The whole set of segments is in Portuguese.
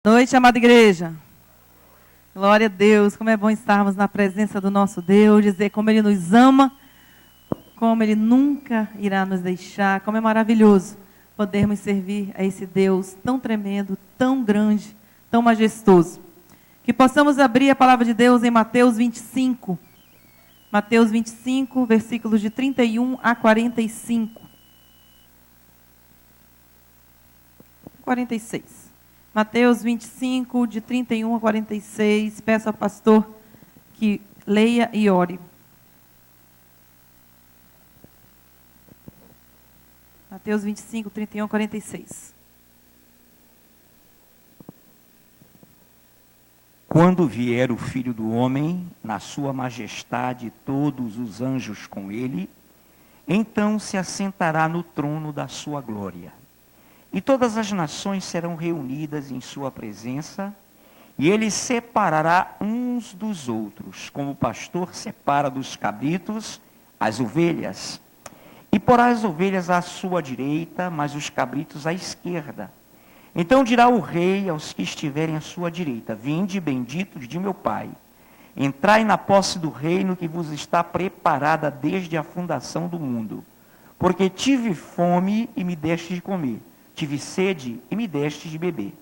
Boa noite, amada igreja. Glória a Deus, como é bom estarmos na presença do nosso Deus, dizer como Ele nos ama, como Ele nunca irá nos deixar, como é maravilhoso podermos servir a esse Deus tão tremendo, tão grande, tão majestoso. Que possamos abrir a palavra de Deus em Mateus 25. Mateus 25, versículos de 31 a 45. 46. Mateus 25, de 31 a 46. Peço ao pastor que leia e ore. Mateus 25, 31 a 46. Quando vier o Filho do Homem, na sua majestade, e todos os anjos com ele, então se assentará no trono da sua glória. E todas as nações serão reunidas em sua presença, e ele separará uns dos outros, como o pastor separa dos cabritos as ovelhas. E porá as ovelhas à sua direita, mas os cabritos à esquerda. Então dirá o rei aos que estiverem à sua direita: vinde, benditos de meu Pai, entrai na posse do reino que vos está preparada desde a fundação do mundo. Porque tive fome e me deste de comer. Tive sede e me deste de beber.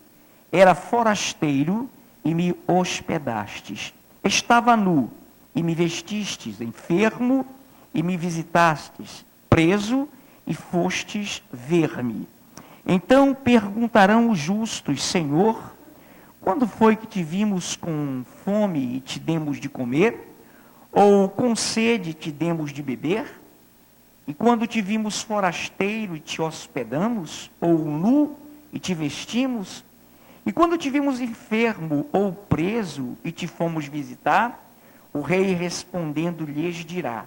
Era forasteiro e me hospedastes. Estava nu e me vestistes. Enfermo e me visitastes. Preso e fostes ver-me. Então perguntarão os justos: Senhor, quando foi que te vimos com fome e te demos de comer? Ou com sede e te demos de beber? E quando te vimos forasteiro e te hospedamos, ou nu e te vestimos? E quando te vimos enfermo ou preso e te fomos visitar? O rei respondendo lhes dirá: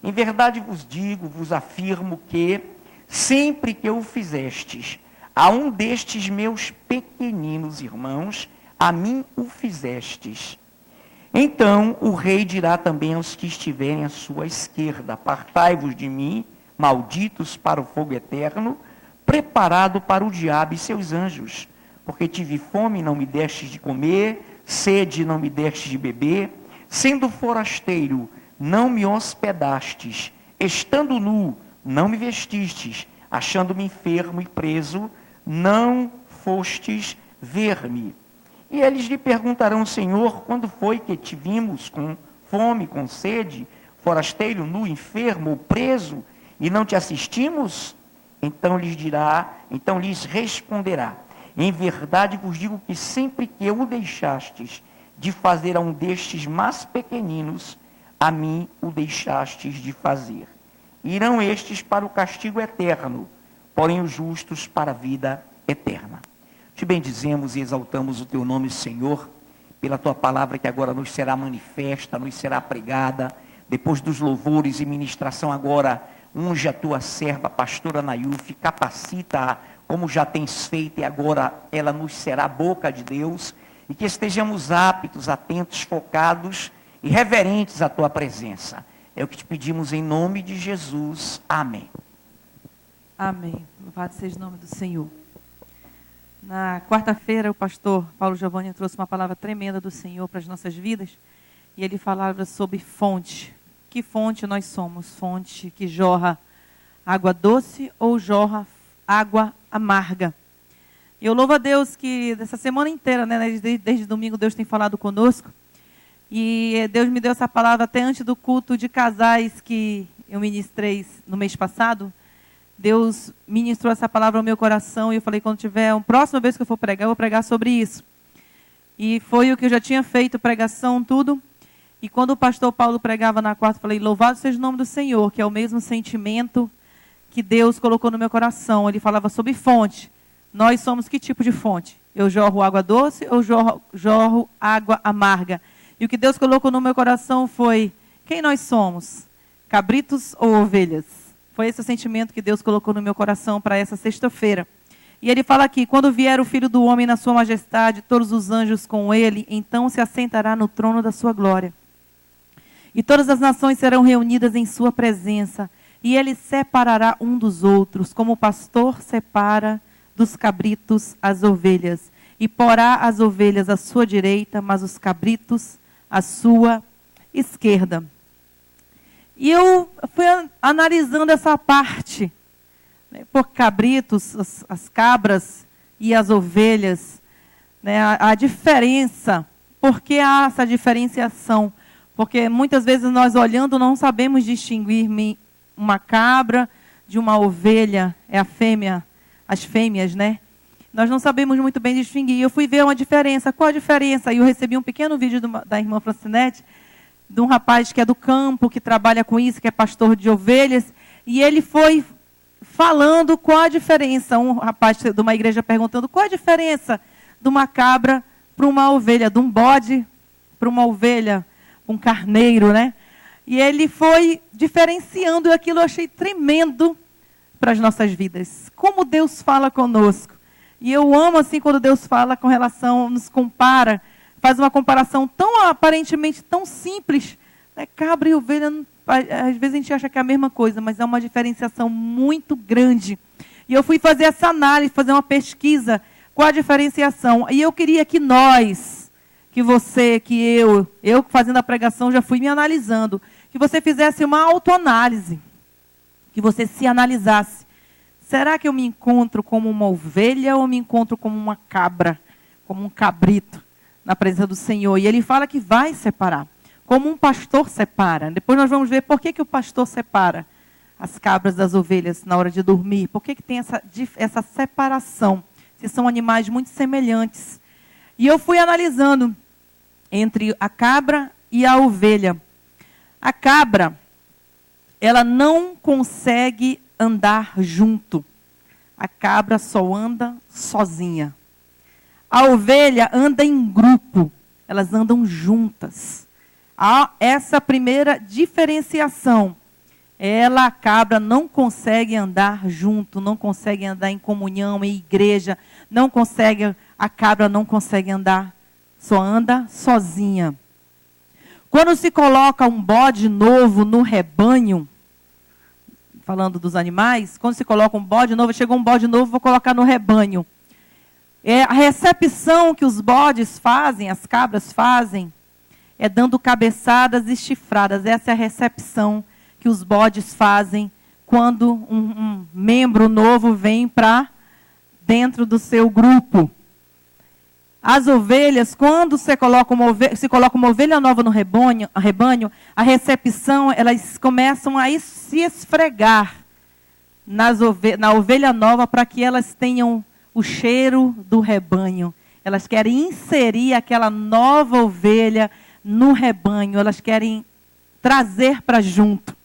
em verdade vos digo, vos afirmo que, sempre que o fizestes a um destes meus pequeninos irmãos, a mim o fizestes. Então o rei dirá também aos que estiverem à sua esquerda: apartai-vos de mim, malditos, para o fogo eterno, preparado para o diabo e seus anjos. Porque tive fome e não me destes de comer, sede e não me destes de beber, sendo forasteiro, não me hospedastes, estando nu, não me vestistes, achando-me enfermo e preso, não fostes ver-me. E eles lhe perguntarão: Senhor, quando foi que te vimos com fome, com sede, forasteiro, nu, enfermo ou preso, e não te assistimos? Então lhes responderá: em verdade vos digo que sempre que o deixastes de fazer a um destes mais pequeninos, a mim o deixastes de fazer. Irão estes para o castigo eterno, porém os justos para a vida eterna. Te bendizemos e exaltamos o teu nome, Senhor, pela tua palavra que agora nos será manifesta, nos será pregada. Depois dos louvores e ministração agora, unge a tua serva, a pastora Nayuf, capacita-a como já tens feito, e agora ela nos será a boca de Deus, e que estejamos aptos, atentos, focados e reverentes à tua presença. É o que te pedimos em nome de Jesus. Amém. Amém. Louvado seja o nome do Senhor. Na quarta-feira, o pastor Paulo Giovanni trouxe uma palavra tremenda do Senhor para as nossas vidas. E ele falava sobre fonte. Que fonte nós somos? Fonte que jorra água doce ou jorra água amarga? E eu louvo a Deus que dessa semana inteira, né, desde domingo, Deus tem falado conosco. E Deus me deu essa palavra até antes do culto de casais que eu ministrei no mês passado. Deus ministrou essa palavra ao meu coração e eu falei: quando tiver a próxima vez que eu for pregar, eu vou pregar sobre isso. E foi o que eu já tinha feito, pregação, tudo. E quando o pastor Paulo pregava na quarta, eu falei: louvado seja o nome do Senhor, que é o mesmo sentimento que Deus colocou no meu coração. Ele falava sobre fonte. Nós somos que tipo de fonte? Eu jorro água doce ou jorro água amarga? E o que Deus colocou no meu coração foi: quem nós somos? Cabritos ou ovelhas? Foi esse o sentimento que Deus colocou no meu coração para essa sexta-feira. E ele fala aqui: quando vier o Filho do Homem na sua majestade, todos os anjos com ele, então se assentará no trono da sua glória. E todas as nações serão reunidas em sua presença, e ele separará um dos outros, como o pastor separa dos cabritos as ovelhas. e porá as ovelhas à sua direita, mas os cabritos à sua esquerda. E eu fui analisando essa parte, né, por cabritos, as cabras e as ovelhas, né, a diferença, por que há essa diferenciação? Porque muitas vezes nós olhando não sabemos distinguir uma cabra de uma ovelha, é a fêmea, as fêmeas, né? Nós não sabemos muito bem distinguir. Eu fui ver uma diferença. Qual a diferença? E eu recebi um pequeno vídeo da irmã Francinete, de um rapaz que é do campo, que trabalha com isso, que é pastor de ovelhas, e ele foi falando qual a diferença. Um rapaz de uma igreja perguntando qual a diferença de uma cabra para uma ovelha, de um bode para uma ovelha, um carneiro, né? E ele foi diferenciando, e aquilo eu achei tremendo para as nossas vidas. Como Deus fala conosco. E eu amo assim quando Deus fala com relação, nos compara, faz uma comparação tão aparentemente tão simples, né? Cabra e ovelha, às vezes a gente acha que é a mesma coisa, mas é uma diferenciação muito grande. E eu fui fazer essa análise, fazer uma pesquisa, qual a diferenciação. E eu queria que nós, que você, que eu fazendo a pregação já fui me analisando, que você fizesse uma autoanálise, que você se analisasse. Será que eu me encontro como uma ovelha ou me encontro como uma cabra, como um cabrito na presença do Senhor? E ele fala que vai separar, como um pastor separa. Depois nós vamos ver por que o pastor separa as cabras das ovelhas na hora de dormir. Por que tem essa separação? Se são animais muito semelhantes. E eu fui analisando entre a cabra e a ovelha. A cabra, ela não consegue andar junto. A cabra só anda sozinha. A ovelha anda em grupo. Elas andam juntas. Há essa primeira diferenciação. A cabra não consegue andar junto, não consegue andar em comunhão, em igreja, a cabra não consegue andar, só anda sozinha. Quando se coloca um bode novo no rebanho, falando dos animais, quando se coloca um bode novo, chegou um bode novo, vou colocar no rebanho. A recepção que os bodes fazem, as cabras fazem, é dando cabeçadas e chifradas. Essa é a recepção que os bodes fazem quando um membro novo vem para dentro do seu grupo. As ovelhas, quando se coloca uma ovelha nova no rebanho, a recepção, elas começam a se esfregar na ovelha nova para que elas tenham o cheiro do rebanho. Elas querem inserir aquela nova ovelha no rebanho, elas querem trazer para junto.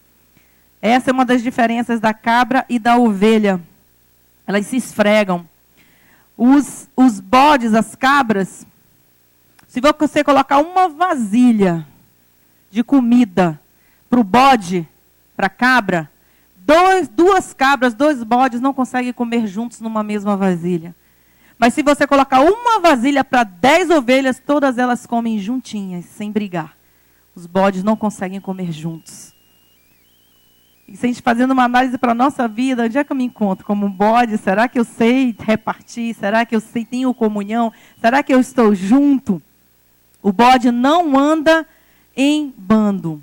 Essa é uma das diferenças da cabra e da ovelha. Elas se esfregam. Os bodes, as cabras, se você colocar uma vasilha de comida para o bode, para a cabra, duas cabras, dois bodes não conseguem comer juntos numa mesma vasilha. Mas se você colocar uma vasilha para 10 ovelhas, todas elas comem juntinhas, sem brigar. Os bodes não conseguem comer juntos. E se a gente fazendo uma análise para a nossa vida, onde é que eu me encontro? Como um bode? Será que eu sei repartir? Será que eu tenho comunhão? Será que eu estou junto? O bode não anda em bando.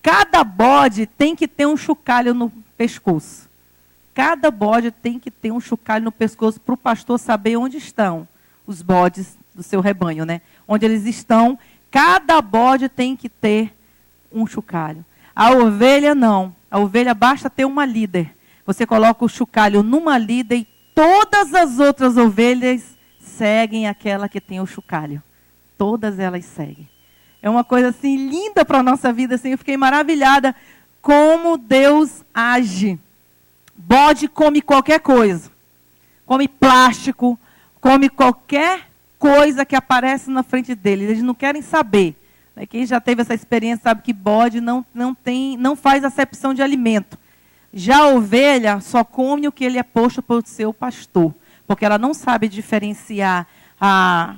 Cada bode tem que ter um chocalho no pescoço. Cada bode tem que ter um chocalho no pescoço para o pastor saber onde estão os bodes do seu rebanho, né? Onde eles estão, cada bode tem que ter um chocalho. A ovelha não. A ovelha basta ter uma líder. Você coloca o chocalho numa líder e todas as outras ovelhas seguem aquela que tem o chocalho. Todas elas seguem. É uma coisa assim linda para a nossa vida. Assim, eu fiquei maravilhada como Deus age. Bode come qualquer coisa. Come plástico, come qualquer coisa que aparece na frente dele. Eles não querem saber. Quem já teve essa experiência sabe que bode não faz acepção de alimento. Já a ovelha só come o que ele é posto pelo seu pastor. Porque ela não sabe diferenciar a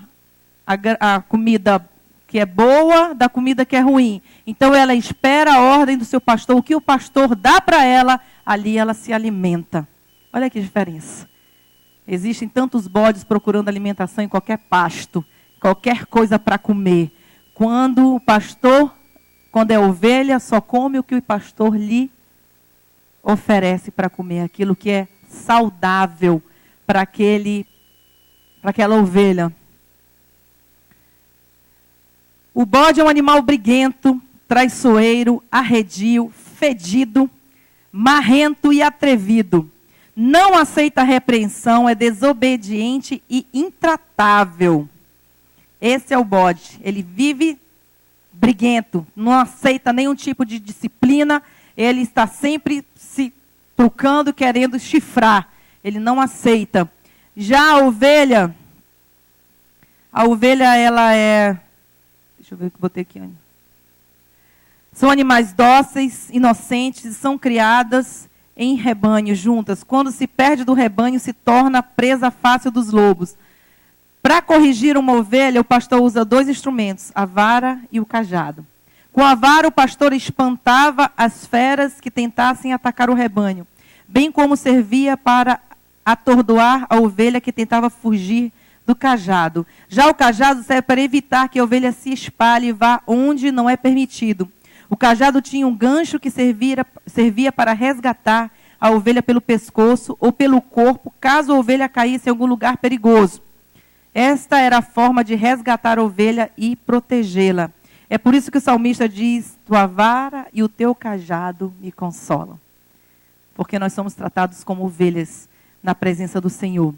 comida que é boa da comida que é ruim. Então ela espera a ordem do seu pastor. O que o pastor dá para ela, ali ela se alimenta. Olha que diferença. Existem tantos bodes procurando alimentação em qualquer pasto, qualquer coisa para comer. Quando é ovelha, só come o que o pastor lhe oferece para comer, aquilo que é saudável para aquela ovelha. O bode é um animal briguento, traiçoeiro, arredio, fedido, marrento e atrevido. Não aceita repreensão, é desobediente e intratável. Esse é o bode. Ele vive briguento, não aceita nenhum tipo de disciplina. Ele está sempre se trucando, querendo chifrar. Ele não aceita. Já a ovelha ela é... Deixa eu ver o que eu botei aqui. São animais dóceis, inocentes, e são criadas em rebanho, juntas. Quando se perde do rebanho, se torna presa fácil dos lobos. Para corrigir uma ovelha, o pastor usa 2 instrumentos, a vara e o cajado. Com a vara, o pastor espantava as feras que tentassem atacar o rebanho, bem como servia para atordoar a ovelha que tentava fugir do cajado. Já o cajado serve para evitar que a ovelha se espalhe e vá onde não é permitido. O cajado tinha um gancho que servia para resgatar a ovelha pelo pescoço ou pelo corpo, caso a ovelha caísse em algum lugar perigoso. Esta era a forma de resgatar a ovelha e protegê-la. É por isso que o salmista diz: tua vara e o teu cajado me consolam. Porque nós somos tratados como ovelhas na presença do Senhor.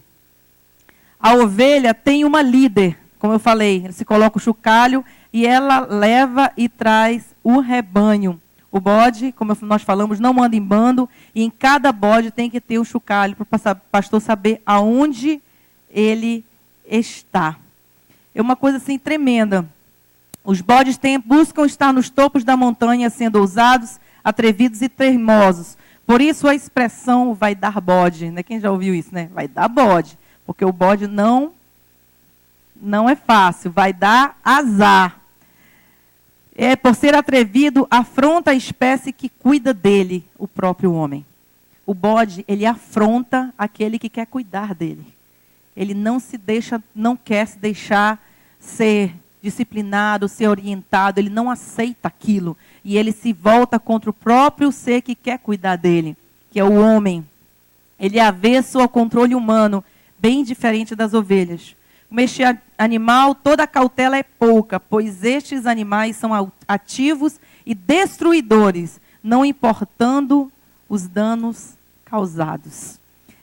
A ovelha tem uma líder, como eu falei, ele se coloca o chocalho e ela leva e traz o rebanho. O bode, como nós falamos, não anda em bando, e em cada bode tem que ter um chocalho para o pastor saber aonde ele está. É uma coisa assim tremenda. Os bodes buscam estar nos topos da montanha, sendo ousados, atrevidos e teimosos. Por isso a expressão vai dar bode, né? Quem já ouviu isso, né? Vai dar bode, porque o bode não é fácil, vai dar azar. Por ser atrevido, afronta a espécie que cuida dele, o próprio homem. O bode, ele afronta aquele que quer cuidar dele. Ele não quer se deixar ser disciplinado, ser orientado, ele não aceita aquilo. E ele se volta contra o próprio ser que quer cuidar dele, que é o homem. Ele é avesso ao controle humano, bem diferente das ovelhas. Como este animal, toda cautela é pouca, pois estes animais são ativos e destruidores, não importando os danos causados.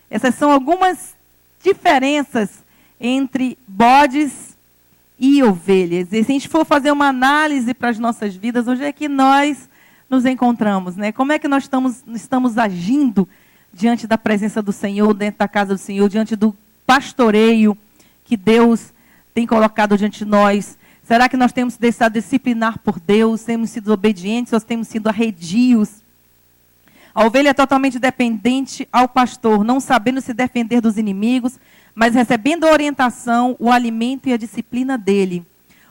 Essas são algumas diferenças entre bodes e ovelhas. E se a gente for fazer uma análise para as nossas vidas, onde é que nós nos encontramos, né? Como é que nós estamos agindo diante da presença do Senhor, dentro da casa do Senhor, diante do pastoreio que Deus tem colocado diante de nós? Será que nós temos deixado disciplinar por Deus? Temos sido obedientes ou temos sido arredios? A ovelha é totalmente dependente ao pastor, não sabendo se defender dos inimigos, mas recebendo a orientação, o alimento e a disciplina dele.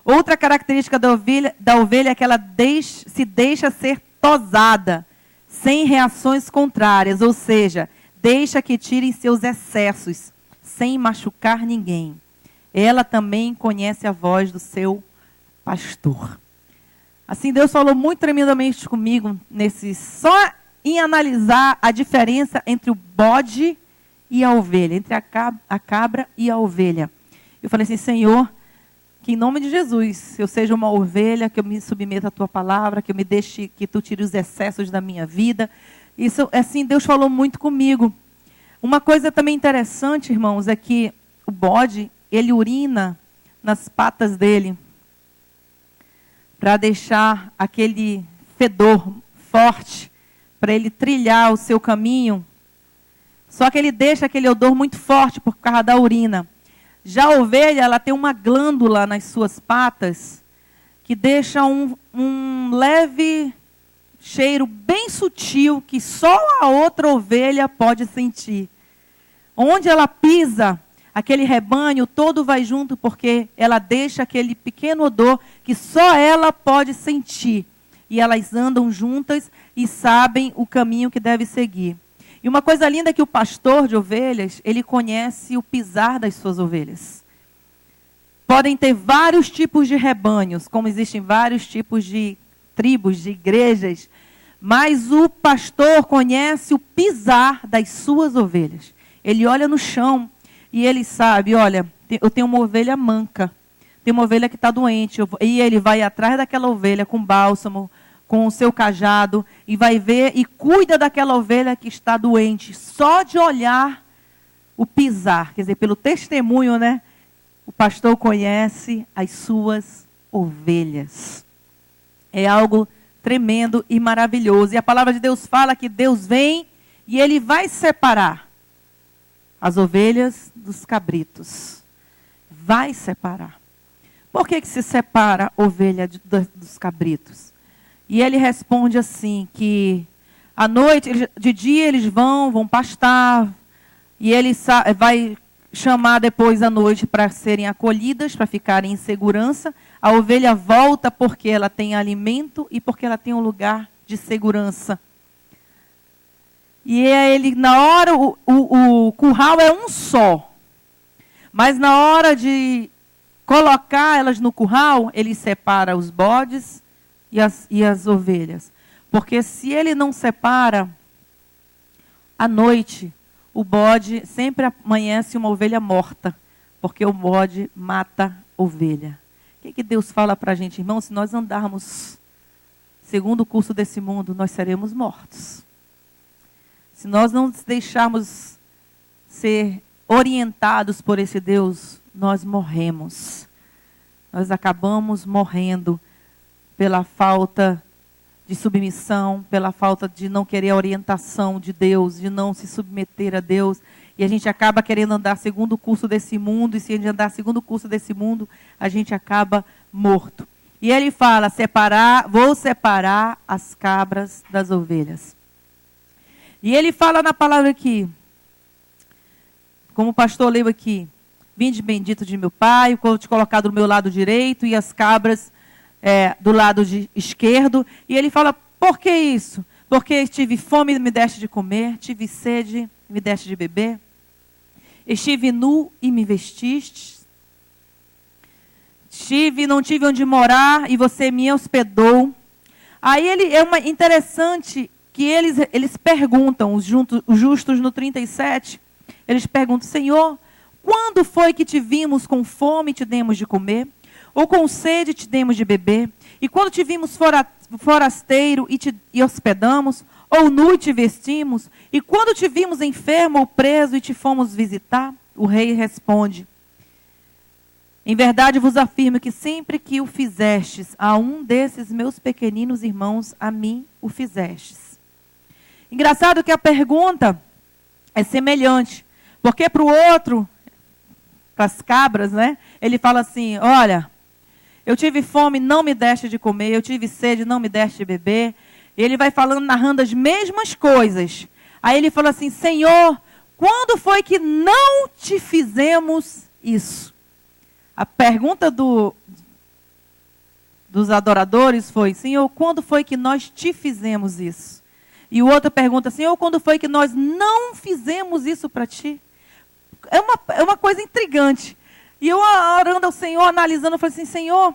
Outra característica da ovelha é que ela se deixa ser tosada, sem reações contrárias, ou seja, deixa que tirem seus excessos, sem machucar ninguém. Ela também conhece a voz do seu pastor. Assim, Deus falou muito tremendamente comigo só em analisar a diferença entre o bode e a ovelha, entre a cabra e a ovelha. Eu falei assim: Senhor, que em nome de Jesus, eu seja uma ovelha, que eu me submeta à tua palavra, que eu me deixe, que tu tire os excessos da minha vida. Isso, assim, Deus falou muito comigo. Uma coisa também interessante, irmãos, é que o bode, ele urina nas patas dele para deixar aquele fedor forte, para ele trilhar o seu caminho. Só que ele deixa aquele odor muito forte por causa da urina. Já a ovelha, ela tem uma glândula nas suas patas que deixa um leve cheiro bem sutil que só a outra ovelha pode sentir. Onde ela pisa, aquele rebanho todo vai junto, porque ela deixa aquele pequeno odor que só ela pode sentir. E elas andam juntas e sabem o caminho que deve seguir. E uma coisa linda é que o pastor de ovelhas, ele conhece o pisar das suas ovelhas. Podem ter vários tipos de rebanhos, como existem vários tipos de tribos, de igrejas, mas o pastor conhece o pisar das suas ovelhas. Ele olha no chão e ele sabe, olha, eu tenho uma ovelha manca, tem uma ovelha que está doente, e ele vai atrás daquela ovelha com bálsamo, com o seu cajado, e vai ver e cuida daquela ovelha que está doente, só de olhar o pisar, quer dizer, pelo testemunho, né? O pastor conhece as suas ovelhas. É algo tremendo e maravilhoso. E a palavra de Deus fala que Deus vem e Ele vai separar as ovelhas dos cabritos. Vai separar. Por que se separa a ovelha dos cabritos? E ele responde assim, que à noite, de dia eles vão pastar, e ele vai chamar depois à noite para serem acolhidas, para ficarem em segurança. A ovelha volta porque ela tem alimento e porque ela tem um lugar de segurança. E ele, na hora, o curral é um só. Mas na hora de colocar elas no curral, ele separa os bodes e as ovelhas. Porque se ele não separa, à noite, o bode sempre amanhece uma ovelha morta. Porque o bode mata a ovelha. O que Deus fala para a gente, irmão? Se nós andarmos segundo o curso desse mundo, nós seremos mortos. Se nós não nos deixarmos ser orientados por esse Deus, nós morremos. Nós acabamos morrendo pela falta de submissão, pela falta de não querer a orientação de Deus, de não se submeter a Deus. E a gente acaba querendo andar segundo o curso desse mundo, e se a gente andar segundo o curso desse mundo, a gente acaba morto. E ele fala, vou separar as cabras das ovelhas. E ele fala na palavra aqui, como o pastor leu aqui, vinde bendito de meu pai, vou te colocar do meu lado direito e as cabras do lado esquerdo. E ele fala, por que isso? Porque tive fome e me deste de comer, tive sede e me deste de beber, estive nu e me vestiste, não tive onde morar e você me hospedou. Aí interessante que eles perguntam, os justos no 37, eles perguntam, Senhor, quando foi que te vimos com fome e te demos de comer? Ou com sede e te demos de beber? E quando te vimos forasteiro e te hospedamos? Ou nu e te vestimos? E quando te vimos enfermo ou preso e te fomos visitar? O rei responde, em verdade vos afirmo que sempre que o fizestes a um desses meus pequeninos irmãos, a mim o fizestes. Engraçado que a pergunta é semelhante, porque para o outro, para as cabras, né? Ele fala assim, olha, eu tive fome, não me deste de comer, eu tive sede, não me deste de beber. Ele vai falando, narrando as mesmas coisas. Aí ele fala assim, Senhor, quando foi que não te fizemos isso? A pergunta dos adoradores foi, Senhor, quando foi que nós te fizemos isso? E o outro pergunta, Senhor, quando foi que nós não fizemos isso para ti? É uma coisa intrigante. E eu orando ao Senhor, analisando, eu falei assim, Senhor,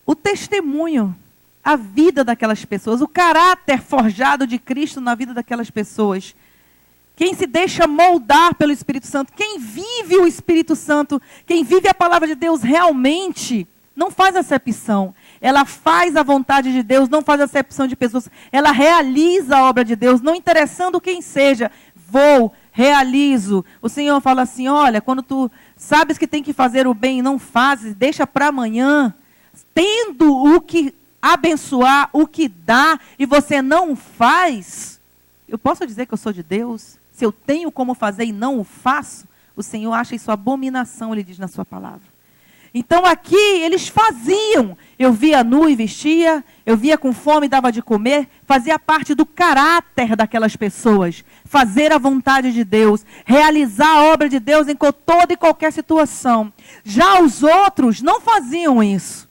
o testemunho, a vida daquelas pessoas, o caráter forjado de Cristo na vida daquelas pessoas, quem se deixa moldar pelo Espírito Santo, quem vive o Espírito Santo, quem vive a palavra de Deus realmente, não faz acepção. Ela faz a vontade de Deus, não faz acepção de pessoas. Ela realiza a obra de Deus, não interessando quem seja. Realizo. O Senhor fala assim, olha, quando tu sabes que tem que fazer o bem e não fazes, deixa para amanhã, tendo o que abençoar, o que dá, e você não faz, eu posso dizer que eu sou de Deus? Se eu tenho como fazer e não o faço, o Senhor acha isso abominação, ele diz na sua palavra. Então aqui eles faziam, eu via nu e vestia, eu via com fome e dava de comer, fazia parte do caráter daquelas pessoas, fazer a vontade de Deus, realizar a obra de Deus em toda e qualquer situação. Já os outros não faziam isso,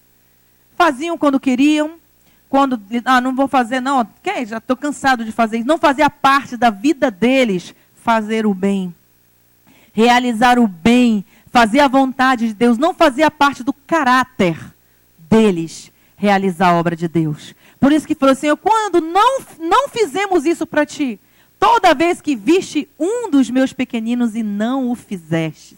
faziam quando queriam, quando, não vou fazer não, já estou cansado de fazer isso. Não fazia parte da vida deles fazer o bem, realizar o bem, fazer a vontade de Deus. Não fazia parte do caráter deles realizar a obra de Deus. Por isso que falou assim, quando não fizemos isso para ti, toda vez que viste um dos meus pequeninos e não o fizeste,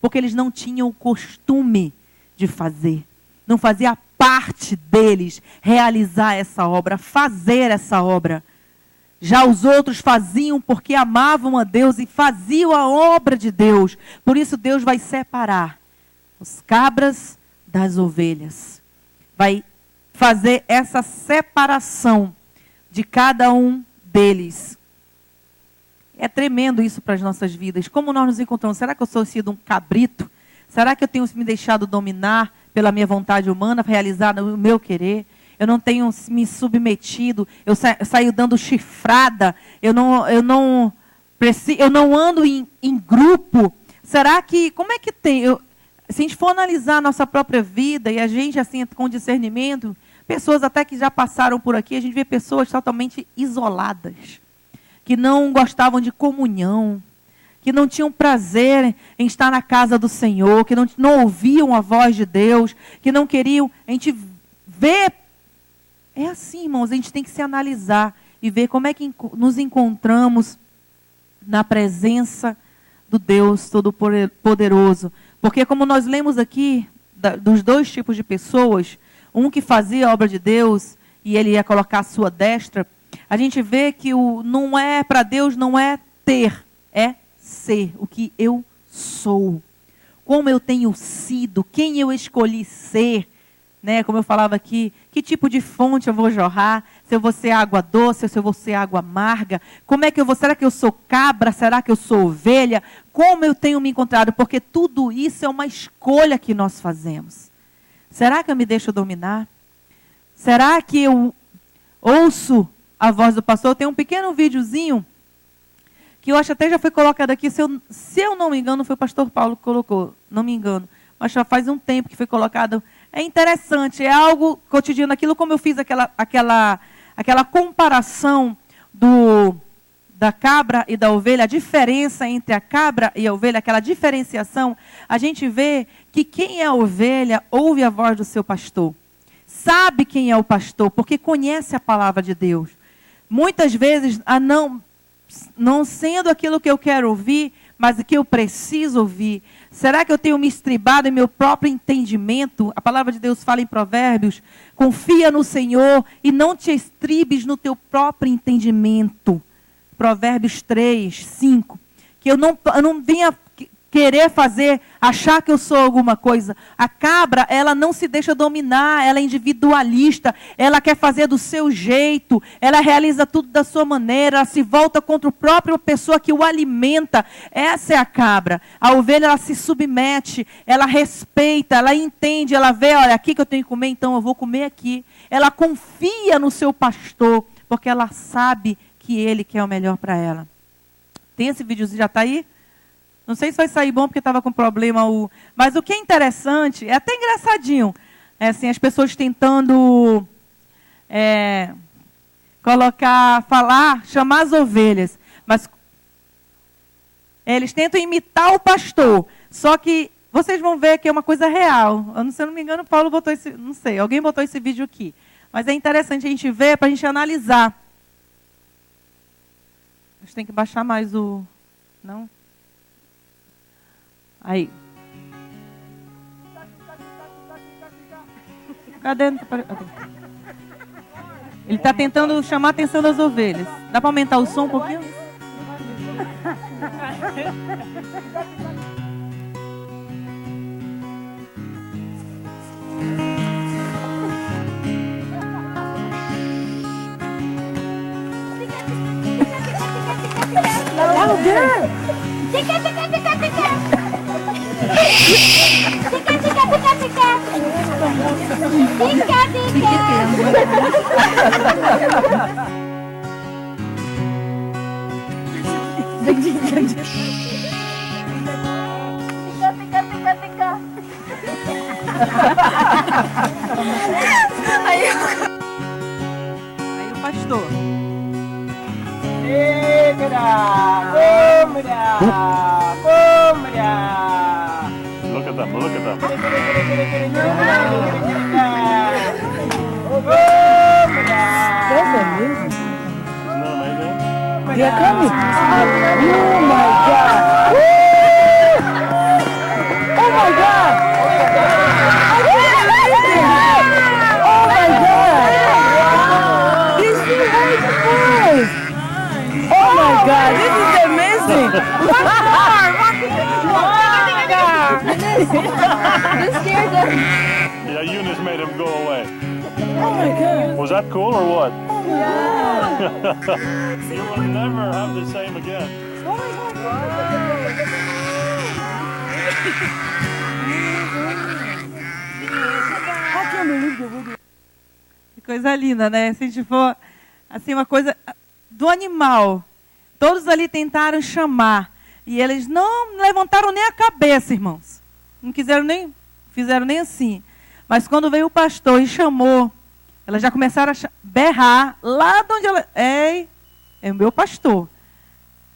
porque eles não tinham o costume de fazer. Não fazia parte deles realizar essa obra, fazer essa obra. Já os outros faziam porque amavam a Deus e faziam a obra de Deus. Por isso Deus vai separar os cabras das ovelhas. Vai fazer essa separação de cada um deles. É tremendo isso para as nossas vidas. Como nós nos encontramos? Será que eu sou sido um cabrito? Será que eu tenho me deixado dominar pela minha vontade humana, para realizar o meu querer? Eu não tenho me submetido, eu saio dando chifrada, eu não ando em grupo. Será que, como é que tem? Se a gente for analisar a nossa própria vida, e a gente assim com discernimento, pessoas até que já passaram por aqui, a gente vê pessoas totalmente isoladas, que não gostavam de comunhão, que não tinham prazer em estar na casa do Senhor, que não ouviam a voz de Deus, que não queriam. A gente vê, é assim, irmãos, a gente tem que se analisar e ver como é que nos encontramos na presença do Deus Todo-Poderoso. Porque como nós lemos aqui, dos dois tipos de pessoas, um que fazia a obra de Deus e ele ia colocar a sua destra, a gente vê que não é para Deus, não é ter, é ser, o que eu sou, como eu tenho sido, quem eu escolhi ser, né? Como eu falava aqui, que tipo de fonte eu vou jorrar, se eu vou ser água doce, se eu vou ser água amarga, como é que eu vou, será que eu sou cabra, será que eu sou ovelha, como eu tenho me encontrado, porque tudo isso é uma escolha que nós fazemos. Será que eu me deixo dominar? Será que eu ouço a voz do pastor? Tem um pequeno videozinho que eu acho até já foi colocado aqui, se eu não me engano, foi o pastor Paulo que colocou, não me engano, mas já faz um tempo que foi colocado. É interessante, é algo cotidiano, aquilo como eu fiz aquela comparação da cabra e da ovelha, a diferença entre a cabra e a ovelha, aquela diferenciação, a gente vê que quem é a ovelha ouve a voz do seu pastor, sabe quem é o pastor, porque conhece a palavra de Deus. Muitas vezes, não sendo aquilo que eu quero ouvir, mas o que eu preciso ouvir. Será que eu tenho me estribado em meu próprio entendimento? A palavra de Deus fala em Provérbios, confia no Senhor e não te estribes no teu próprio entendimento. Provérbios 3, 5. Que eu não venha querer achar que eu sou alguma coisa. A cabra, ela não se deixa dominar, ela é individualista, ela quer fazer do seu jeito, ela realiza tudo da sua maneira, ela se volta contra a própria pessoa que o alimenta. Essa é a cabra. A ovelha, ela se submete, ela respeita, ela entende, ela vê, olha, aqui que eu tenho que comer, então eu vou comer aqui. Ela confia no seu pastor, porque ela sabe que ele quer o melhor para ela. Tem esse videozinho, já está aí? Não sei se vai sair bom porque estava com problema. Mas o que é interessante, é até engraçadinho, é assim, as pessoas tentando chamar as ovelhas. Mas eles tentam imitar o pastor. Só que vocês vão ver que é uma coisa real. Se eu não me engano, Paulo botou não sei, alguém botou esse vídeo aqui. Mas é interessante a gente ver, para a gente analisar. A gente tem que baixar mais o... Não? Aí. Cadê? Ele está tentando chamar a atenção das ovelhas. Dá para aumentar o som um pouquinho? pastor. Look at them, look at them. That's amazing. Isn't that amazing? They're coming. Oh my God. Woo! Oh my God. Oh my God. These two boys. Oh my God. This is amazing. You scared them. Yeah, Eunice made him go away. Oh my God. Was that cool or what? Yeah. You will never have the same again. I can't believe the video. Que coisa linda, né? Se a gente for, assim, uma coisa do animal. Todos ali tentaram chamar. E eles não levantaram nem a cabeça, irmãos. Não quiseram nem, fizeram nem assim. Mas quando veio o pastor e chamou, elas já começaram a berrar lá de onde ela... É o meu pastor.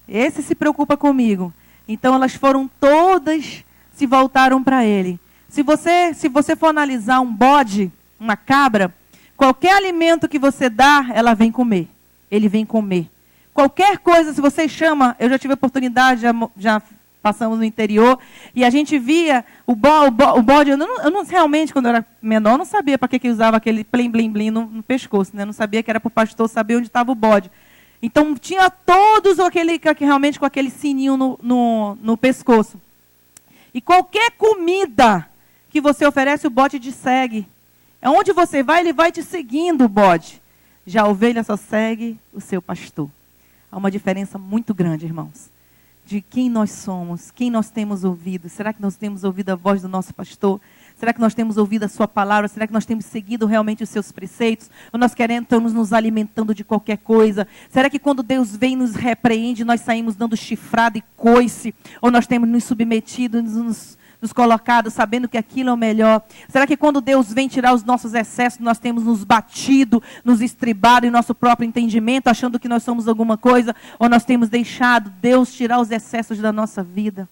Esse se preocupa comigo. Então elas foram todas, se voltaram para ele. Se você for analisar um bode, uma cabra, qualquer alimento que você dá, ela vem comer. Ele vem comer. Qualquer coisa, se você chama, eu já tive a oportunidade, já passamos no interior, e a gente via o bode, eu não realmente, quando eu era menor, não sabia para que usava aquele plim-blim-blim no pescoço, né? Não sabia que era para o pastor saber onde estava o bode. Então, tinha todos realmente com aquele sininho no pescoço. E qualquer comida que você oferece, o bode te segue. Onde você vai, ele vai te seguindo, o bode. Já a ovelha só segue o seu pastor. Há uma diferença muito grande, irmãos, de quem nós somos, quem nós temos ouvido. Será que nós temos ouvido a voz do nosso pastor? Será que nós temos ouvido a sua palavra? Será que nós temos seguido realmente os seus preceitos? Ou nós estamos nos alimentando de qualquer coisa? Será que quando Deus vem e nos repreende, nós saímos dando chifrada e coice? Ou nós temos nos submetido, nos colocado, sabendo que aquilo é o melhor? Será que quando Deus vem tirar os nossos excessos, nós temos nos batido, nos estribado em nosso próprio entendimento, achando que nós somos alguma coisa? Ou nós temos deixado Deus tirar os excessos da nossa vida?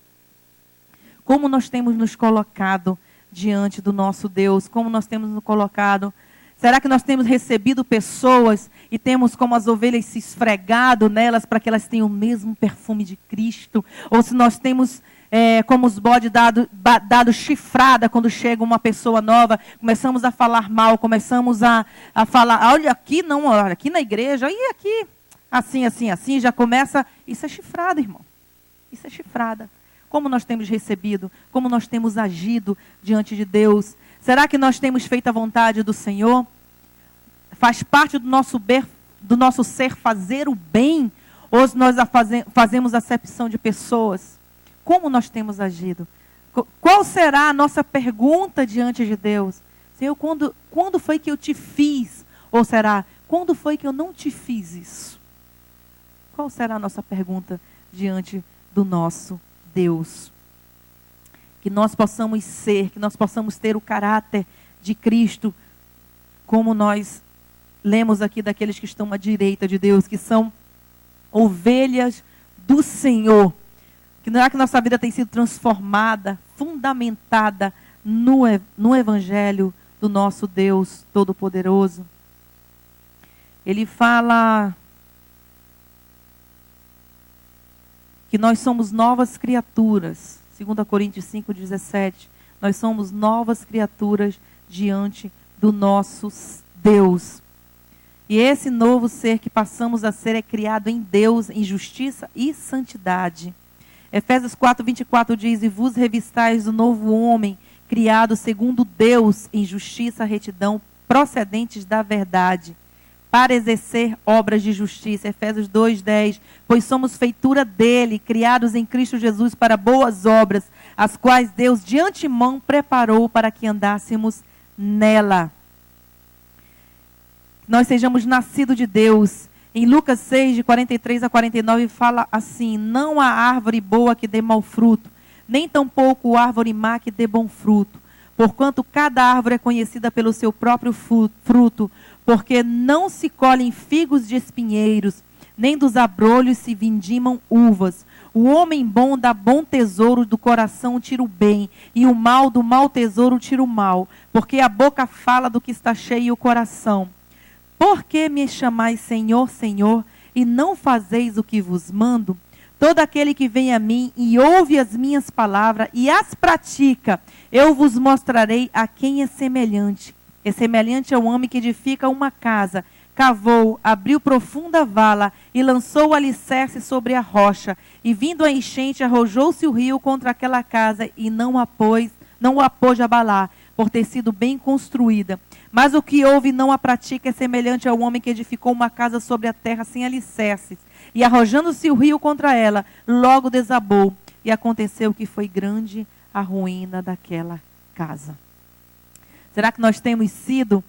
Como nós temos nos colocado diante do nosso Deus? Como nós temos nos colocado? Será que nós temos recebido pessoas e temos como as ovelhas se esfregado nelas para que elas tenham o mesmo perfume de Cristo? Ou se nós temos... como os bodes dado chifrada quando chega uma pessoa nova, começamos a falar mal, começamos a falar, olha aqui não, olha aqui na igreja, e aqui, assim, já começa, isso é chifrada, irmão, isso é chifrada. Como nós temos recebido, como nós temos agido diante de Deus? Será que nós temos feito a vontade do Senhor? Faz parte do nosso ser fazer o bem, ou nós fazemos acepção de pessoas? Como nós temos agido? Qual será a nossa pergunta diante de Deus? Senhor, quando foi que eu te fiz? Ou será, quando foi que eu não te fiz isso? Qual será a nossa pergunta diante do nosso Deus? Que nós possamos ser, que nós possamos ter o caráter de Cristo, como nós lemos aqui daqueles que estão à direita de Deus, que são ovelhas do Senhor. Que não é que nossa vida tem sido transformada, fundamentada no Evangelho do nosso Deus Todo-Poderoso. Ele fala que nós somos novas criaturas. 2 Coríntios 5,17. Nós somos novas criaturas diante do nosso Deus. E esse novo ser que passamos a ser é criado em Deus, em justiça e santidade. Efésios 4:24 diz, e vos revistais do novo homem, criado segundo Deus, em justiça e retidão, procedentes da verdade, para exercer obras de justiça. Efésios 2:10, pois somos feitura dele, criados em Cristo Jesus para boas obras, as quais Deus de antemão preparou para que andássemos nela. Nós sejamos nascidos de Deus. Em Lucas 6, de 43 a 49, fala assim, não há árvore boa que dê mau fruto, nem tampouco árvore má que dê bom fruto. porquanto cada árvore é conhecida pelo seu próprio fruto, porque não se colhem figos de espinheiros, nem dos abrolhos se vindimam uvas. O homem bom dá bom tesouro do coração tira o bem, e o mal do mau tesouro tira o mal, porque a boca fala do que está cheio o coração. Por que me chamais Senhor, Senhor, e não fazeis o que vos mando? Todo aquele que vem a mim e ouve as minhas palavras e as pratica, eu vos mostrarei a quem é semelhante. É semelhante ao homem que edifica uma casa, cavou, abriu profunda vala e lançou o alicerce sobre a rocha. E vindo a enchente, arrojou-se o rio contra aquela casa e não a pôs a abalar, por ter sido bem construída. Mas o que ouve e não a pratica é semelhante ao homem que edificou uma casa sobre a terra sem alicerces. E arrojando-se o rio contra ela, logo desabou. E aconteceu que foi grande a ruína daquela casa. Será que nós temos sido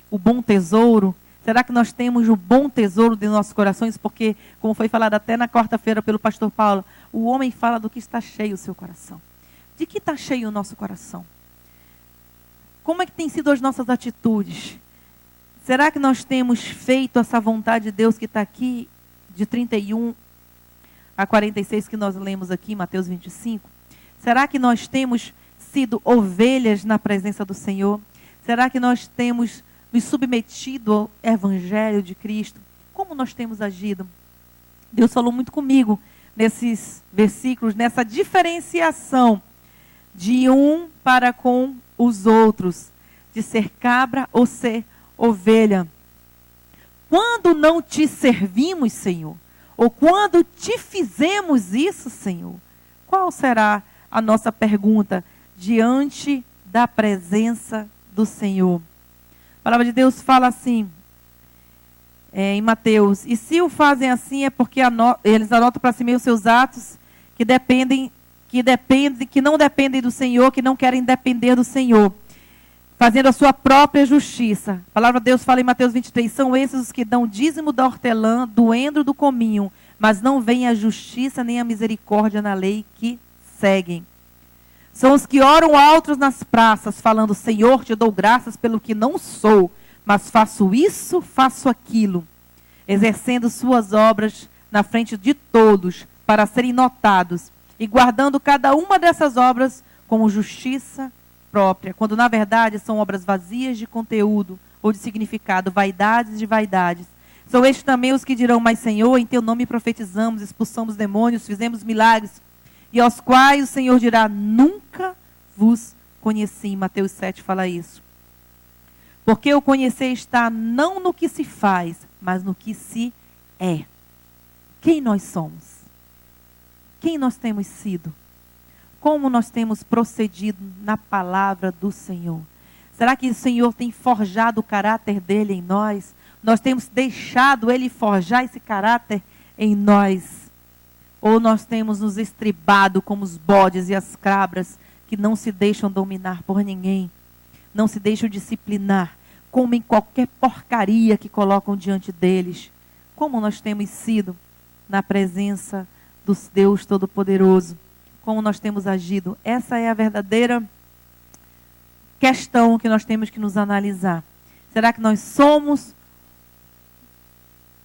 o bom tesouro? Será que nós temos o bom tesouro de nossos corações? Porque, como foi falado até na quarta-feira pelo pastor Paulo, o homem fala do que está cheio o seu coração. De que está cheio o nosso coração? Como é que tem sido as nossas atitudes? Será que nós temos feito essa vontade de Deus que está aqui, de 31 a 46, que nós lemos aqui, Mateus 25? Será que nós temos sido ovelhas na presença do Senhor? Será que nós temos nos submetido ao Evangelho de Cristo? Como nós temos agido? Deus falou muito comigo nesses versículos, nessa diferenciação de um para com os outros, de ser cabra ou ser ovelha. Quando não te servimos, Senhor, ou quando te fizemos isso, Senhor, qual será a nossa pergunta diante da presença do Senhor? A palavra de Deus fala assim, em Mateus: e se o fazem assim é porque eles anotam para si mesmo seus atos que não dependem do Senhor, que não querem depender do Senhor, fazendo a sua própria justiça. A palavra de Deus fala em Mateus 23, são esses os que dão dízimo da hortelã, do endro do cominho, mas não veem a justiça nem a misericórdia na lei que seguem. São os que oram altos nas praças, falando, Senhor, te dou graças pelo que não sou, mas faço isso, faço aquilo, exercendo suas obras na frente de todos, para serem notados, e guardando cada uma dessas obras como justiça própria, quando na verdade são obras vazias de conteúdo ou de significado, vaidades de vaidades. São estes também os que dirão, mas Senhor, em teu nome profetizamos, expulsamos demônios, fizemos milagres, e aos quais o Senhor dirá, nunca vos conheci. Mateus 7 fala isso. Porque o conhecer está não no que se faz, mas no que se é. Quem nós somos? Quem nós temos sido? Como nós temos procedido na palavra do Senhor? Será que o Senhor tem forjado o caráter dele em nós? Nós temos deixado ele forjar esse caráter em nós? Ou nós temos nos estribado como os bodes e as cabras que não se deixam dominar por ninguém, não se deixam disciplinar, comem qualquer porcaria que colocam diante deles? Como nós temos sido na presença do Deus Todo-Poderoso? Como nós temos agido? Essa é a verdadeira questão que nós temos que nos analisar. Será que nós somos,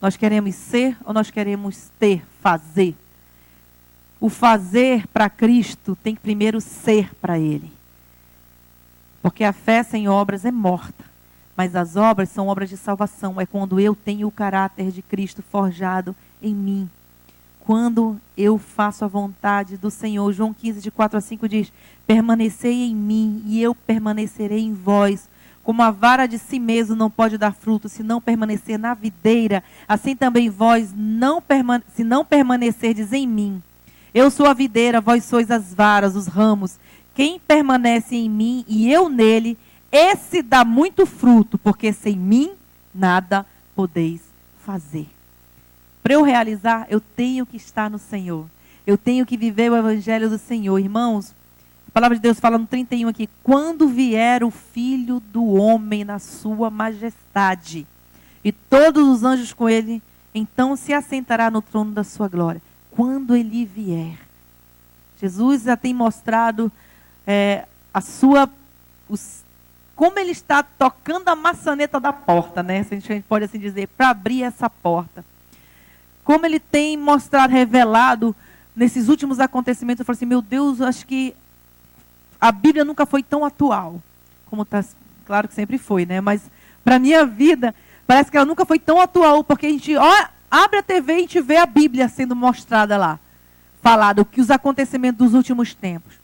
nós queremos ser ou nós queremos ter, fazer? O fazer para Cristo tem que primeiro ser para Ele. Porque a fé sem obras é morta. Mas as obras são obras de salvação. É quando eu tenho o caráter de Cristo forjado em mim. Quando eu faço a vontade do Senhor. João 15, de 4 a 5 diz, permanecei em mim e eu permanecerei em vós. Como a vara de si mesmo não pode dar fruto se não permanecer na videira, assim também vós, se não permanecerdes em mim. Eu sou a videira, vós sois as varas, os ramos. Quem permanece em mim e eu nele, esse dá muito fruto, porque sem mim nada podeis fazer. Para eu realizar, eu tenho que estar no Senhor. Eu tenho que viver o Evangelho do Senhor. Irmãos, a palavra de Deus fala no 31 aqui, quando vier o Filho do Homem na sua majestade, e todos os anjos com ele, então se assentará no trono da sua glória. Quando ele vier. Jesus já tem mostrado a sua como ele está tocando a maçaneta da porta, né? Se a gente pode assim dizer, para abrir essa porta. Como ele tem mostrado, revelado nesses últimos acontecimentos. Eu falo assim, meu Deus, eu acho que a Bíblia nunca foi tão atual. Como está, claro que sempre foi, né? Mas para a minha vida, parece que ela nunca foi tão atual, porque a gente abre a TV e a gente vê a Bíblia sendo mostrada lá. Falado que os acontecimentos dos últimos tempos.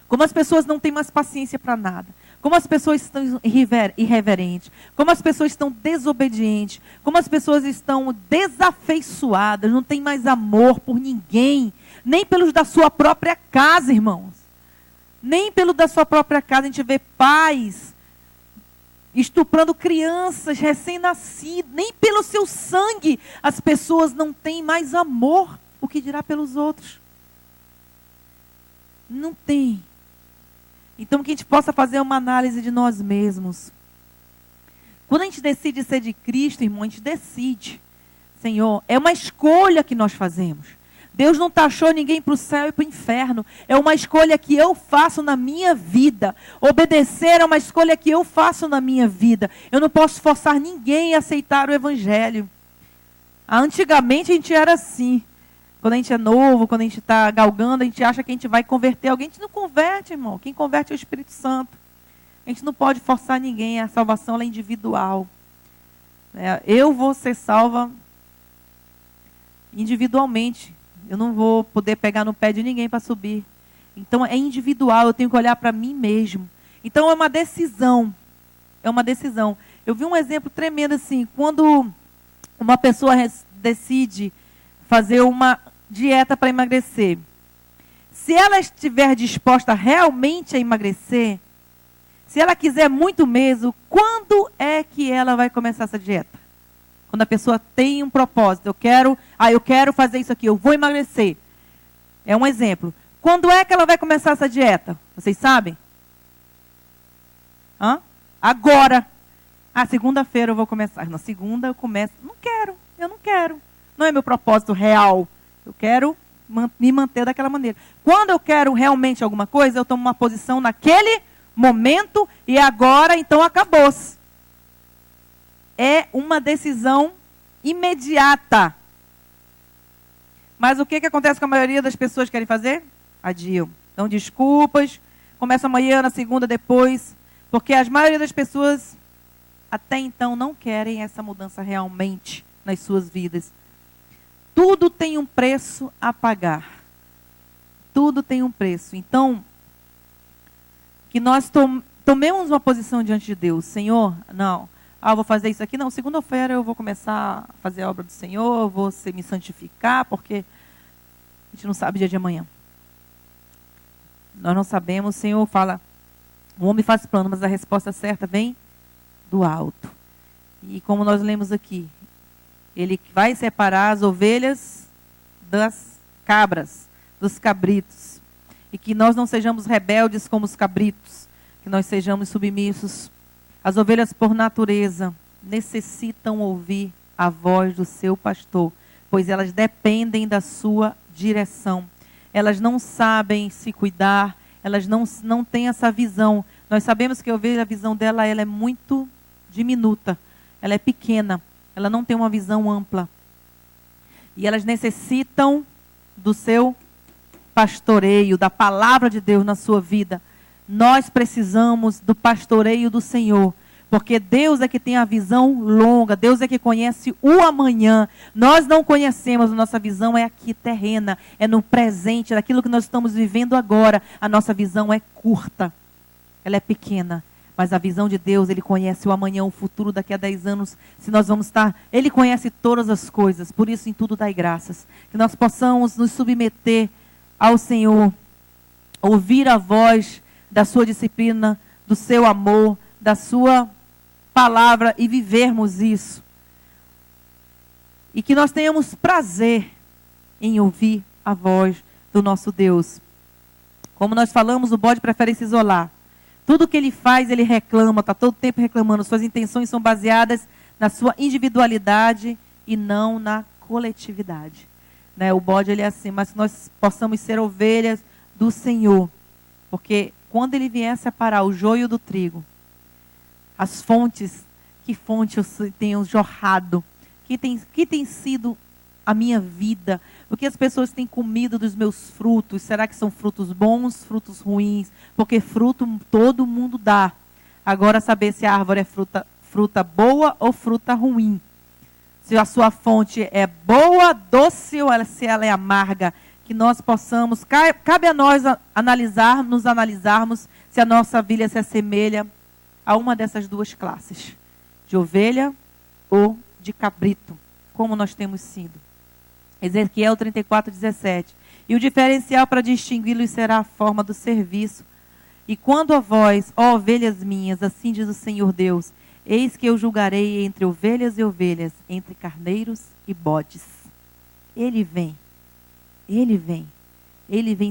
Como as pessoas não têm mais paciência para nada. Como as pessoas estão irreverentes. Como as pessoas estão desobedientes. Como as pessoas estão desafeiçoadas. Não tem mais amor por ninguém. Nem pelos da sua própria casa, irmãos. Nem pelo da sua própria casa. A gente vê pais estuprando crianças recém-nascidas. Nem pelo seu sangue as pessoas não têm mais amor. O que dirá pelos outros? Não tem. Então, que a gente possa fazer uma análise de nós mesmos. Quando a gente decide ser de Cristo, irmão, a gente decide. Senhor, é uma escolha que nós fazemos. Deus não taxou ninguém para o céu e para o inferno. É uma escolha que eu faço na minha vida. Obedecer é uma escolha que eu faço na minha vida. Eu não posso forçar ninguém a aceitar o Evangelho. Antigamente a gente era assim. Quando a gente é novo, quando a gente está galgando, a gente acha que a gente vai converter alguém. A gente não converte, irmão. Quem converte é o Espírito Santo. A gente não pode forçar ninguém. A salvação ela é individual. Eu vou ser salva individualmente. Eu não vou poder pegar no pé de ninguém para subir. Então é individual. Eu tenho que olhar para mim mesmo. Então é uma decisão. É uma decisão. Eu vi um exemplo tremendo assim. Quando uma pessoa decide fazer uma dieta para emagrecer. Se ela estiver disposta realmente a emagrecer, se ela quiser muito mesmo, quando é que ela vai começar essa dieta? Quando a pessoa tem um propósito, eu quero fazer isso aqui, eu vou emagrecer. É um exemplo. Quando é que ela vai começar essa dieta? Vocês sabem? Agora. Segunda-feira eu vou começar. Na segunda eu começo. Eu não quero. Não é meu propósito real. Eu quero me manter daquela maneira. Quando eu quero realmente alguma coisa, eu tomo uma posição naquele momento e agora, então, acabou-se. É uma decisão imediata. Mas o que acontece com a maioria das pessoas que querem fazer? Adiam. Dão desculpas, começa amanhã, na segunda, depois. Porque a maioria das pessoas, até então, não querem essa mudança realmente nas suas vidas. Tudo tem um preço a pagar. Tudo tem um preço. Então, que nós tomemos uma posição diante de Deus. Senhor, não. Eu vou fazer isso aqui. Não, segunda-feira eu vou começar a fazer a obra do Senhor. Eu vou me santificar, porque a gente não sabe o dia de amanhã. Nós não sabemos. O Senhor fala, o homem faz plano, mas a resposta certa vem do alto. E como nós lemos aqui, Ele vai separar as ovelhas das cabras, dos cabritos. E que nós não sejamos rebeldes como os cabritos. Que nós sejamos submissos. As ovelhas, por natureza, necessitam ouvir a voz do seu pastor. Pois elas dependem da sua direção. Elas não sabem se cuidar. Elas não têm essa visão. Nós sabemos que a ovelha, a visão dela ela é muito diminuta. Ela é pequena. Ela não tem uma visão ampla. E elas necessitam do seu pastoreio, da palavra de Deus na sua vida. Nós precisamos do pastoreio do Senhor. Porque Deus é que tem a visão longa. Deus é que conhece o amanhã. Nós não conhecemos. A nossa visão é aqui terrena. É no presente, daquilo que nós estamos vivendo agora. A nossa visão é curta. Ela é pequena. Mas a visão de Deus, Ele conhece o amanhã, o futuro, daqui a 10 anos, se nós vamos estar... Ele conhece todas as coisas, por isso em tudo dai graças. Que nós possamos nos submeter ao Senhor, ouvir a voz da sua disciplina, do seu amor, da sua palavra e vivermos isso. E que nós tenhamos prazer em ouvir a voz do nosso Deus. Como nós falamos, o bode prefere se isolar. Tudo que ele faz, ele reclama, está todo tempo reclamando. Suas intenções são baseadas na sua individualidade e não na coletividade. O bode ele é assim, mas que nós possamos ser ovelhas do Senhor. Porque quando ele vier separar o joio do trigo, as fontes, que fonte eu tenho jorrado, que tem sido a minha vida, o que as pessoas têm comido dos meus frutos, será que são frutos bons, frutos ruins? Porque fruto todo mundo dá. Agora saber se a árvore é fruta boa ou fruta ruim. Se a sua fonte é boa, doce ou se ela é amarga, que nós possamos, cabe a nós nos analisarmos se a nossa vida se assemelha a uma dessas duas classes, de ovelha ou de cabrito, como nós temos sido. Ezequiel 34:17. E o diferencial para distingui-los será a forma do serviço. E quando a vós, ó ovelhas minhas, assim diz o Senhor Deus, eis que eu julgarei entre ovelhas e ovelhas, entre carneiros e bodes. Ele vem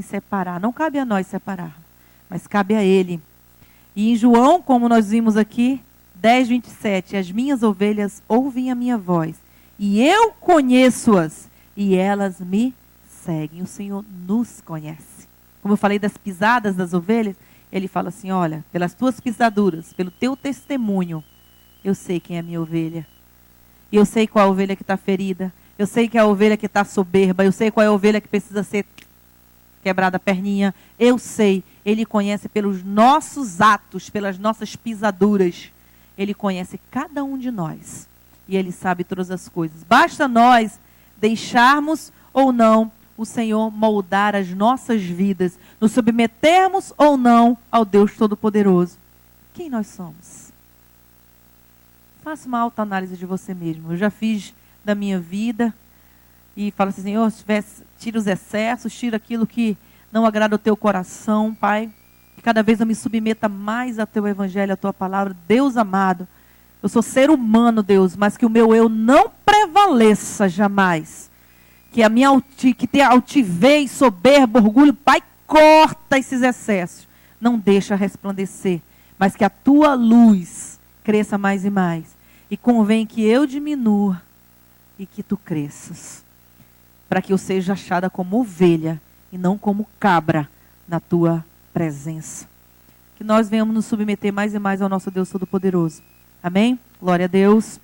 separar. Não cabe a nós separar, mas cabe a Ele. E em João, como nós vimos aqui, 10:27, as minhas ovelhas ouvem a minha voz, e eu conheço-as, e elas me seguem. O Senhor nos conhece. Como eu falei das pisadas das ovelhas, Ele fala assim, olha, pelas tuas pisaduras, pelo teu testemunho, eu sei quem é a minha ovelha. E eu sei qual é a ovelha que está ferida. Eu sei que é a ovelha que está soberba. Eu sei qual é a ovelha que precisa ser quebrada a perninha. Eu sei. Ele conhece pelos nossos atos, pelas nossas pisaduras. Ele conhece cada um de nós. E Ele sabe todas as coisas. Basta nós deixarmos ou não o Senhor moldar as nossas vidas, nos submetermos ou não ao Deus Todo-Poderoso. Quem nós somos? Faça uma autoanálise de você mesmo. Eu já fiz da minha vida e falo assim, Senhor, tira os excessos, tira aquilo que não agrada ao teu coração, Pai. Que cada vez eu me submeta mais ao teu evangelho, à tua palavra. Deus amado, eu sou ser humano, Deus, mas que o meu eu não prevaleça jamais. Que tenha altivez, soberba, orgulho. Pai, corta esses excessos. Não deixa resplandecer. Mas que a tua luz cresça mais e mais. E convém que eu diminua e que tu cresças. Para que eu seja achada como ovelha e não como cabra na tua presença. Que nós venhamos nos submeter mais e mais ao nosso Deus Todo-Poderoso. Amém? Glória a Deus.